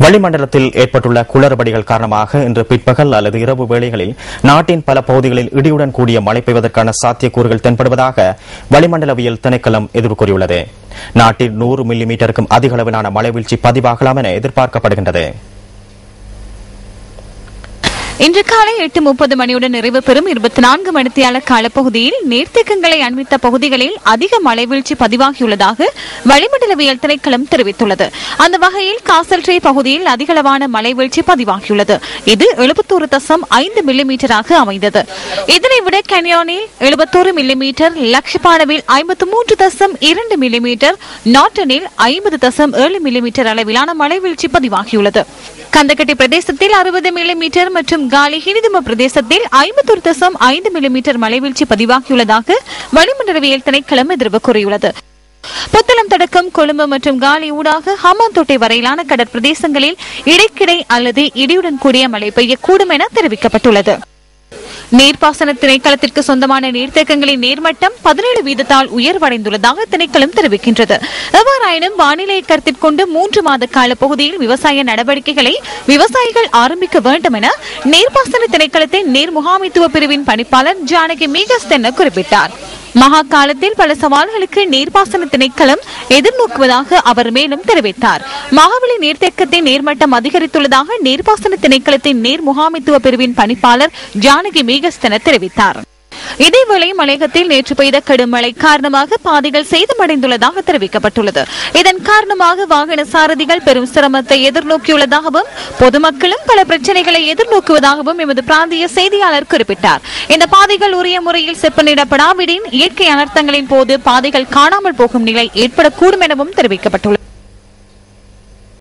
வளிமண்டலத்தில் ஏற்பட்டுள்ள குளறுபடிகள் காரணமாக இன்று பிற்பகல் அல்லது இரவு வேளைகளில் நாட்டின் பல பகுதிகளில் இடியுடன் கூடிய மழை பெய்வதற்கான சாத்தியக்கூறுகள் தென்படுவதாக வளிமண்டலவியல் திணைக்களம் எதிர்வு கூறியுள்ளது. நாட்டில் 100 மில்லிமீட்டருக்கும் அதிக அளவிலான மழை வீழ்ச்சி பதிவாகலாம் என எதிர்பார்க்கப்படுகின்றது. இன்று காலை 8:30 மணியுடன் நிறைவு பெறும் 24 மணித்தியால காலப்பகுதியில் நீர்த்தேக்கங்களை அண்மித்த பகுதிகளில் அதிக மழை வீழ்ச்சி பதிவாகியுள்ளதாக வளிமண்டலவியல் திணைக்களம் தெரிவித்துள்ளது. அந்த வகையில் காசல்ட்ரே பகுதியில் அதிகளவான மழை வீழ்ச்சி பதிவாகியுள்ளது. இது 71.5 மில்லிமீட்டராக அமைந்தது. இதனை விட கன்யானில் 71 மில்லிமீட்டர், லக்ஷபானவில் 53.2 மில்லிமீட்டர், நாட்டனில் 50.7 மில்லிமீட்டர் அளவிலான மழை வீழ்ச்சி பதிவாகியுள்ளது. கந்தகட்டி பிரதேசத்தில் 60 மில்லிமீட்டர் மற்றும் காலி ஹினிதும பிரதேசத்தில் 51.5 மில்லிமீட்டர் மழை வீழ்ச்சி பதிவாகியுள்ளதாக வளிமண்டலவியல் திணைக்களம் எதிர்வு கூறியுள்ளது. புத்தளம் தொடக்கம் கொழும்பு மற்றும் காலி ஊடாக ஹம்பாந்தோட்டை வரையிலான கடற்பிரதேசங்களில் இடைக்கிடை அல்லது இடியுடன் கூடிய மழை பெய்யக்கூடும் என தெரிவிக்கப்பட்டுள்ளது. நீர்ப்பாசன திணைக்களத்திற்கு சொந்தமான நீர்த்தேக்கங்களின் நீர்மட்டம் 17 வீதத்தால் உயர்வடைந்துள்ளதாக திணைக்களம் தெரிவிக்கின்றது. எவ்வாறாயினும் வானிலையை கருத்தில் கொண்டு 3 மாத கால பகுதியில் விவசாய நடவடிக்கைகளை விவசாயிகள் ஆரம்பிக்க வேண்டும் என நீர்ப்பாசன திணைக்களத்தின் நீர் முகாமைத்துவ பிரிவின் பணிப்பாளர் ஜானகி மீகஸ்தென்ன குறிப்பிட்டார். மகா காலத்தில் பல சவால்களுக்கு நீர்ப்பாசன திணைக்களம் எதிர்நோக்குவதாக அவர் மேலும் தெரிவித்தார். மகாவலி நீர்த்தேக்கத்தின் நீர்மட்டம் அதிகரித்துள்ளதாக நீர்ப்பாசன திணைக்களத்தின் நீர் முகாமைத்துவ பிரிவின் பணிப்பாளர் ஜானகி மீகஸ்தென்ன தெரிவித்தார். இதேவேளை மலையகத்தில் நேற்று பெய்த கடும் மழை காரணமாக பாதைகள் சேதமடைந்துள்ளதாக தெரிவிக்கப்பட்டுள்ளது. இதன் காரணமாக வாகன சாரதிகள் பெரும் சிரமத்தை எதிர்நோக்கியுள்ளதாகவும் பொதுமக்களும் பல பிரச்சனைகளை எதிர்நோக்குவதாகவும் எமது பிராந்திய செய்தியாளர் குறிப்பிட்டார். இந்த பாதைகள் உரிய முறையில் செப்பனிடப்படாவிடின் இயற்கை அனர்த்தங்களின் போது பாதைகள் காணாமல் போகும் நிலை ஏற்படக்கூடும் எனவும் தெரிவிக்கப்பட்டுள்ளது.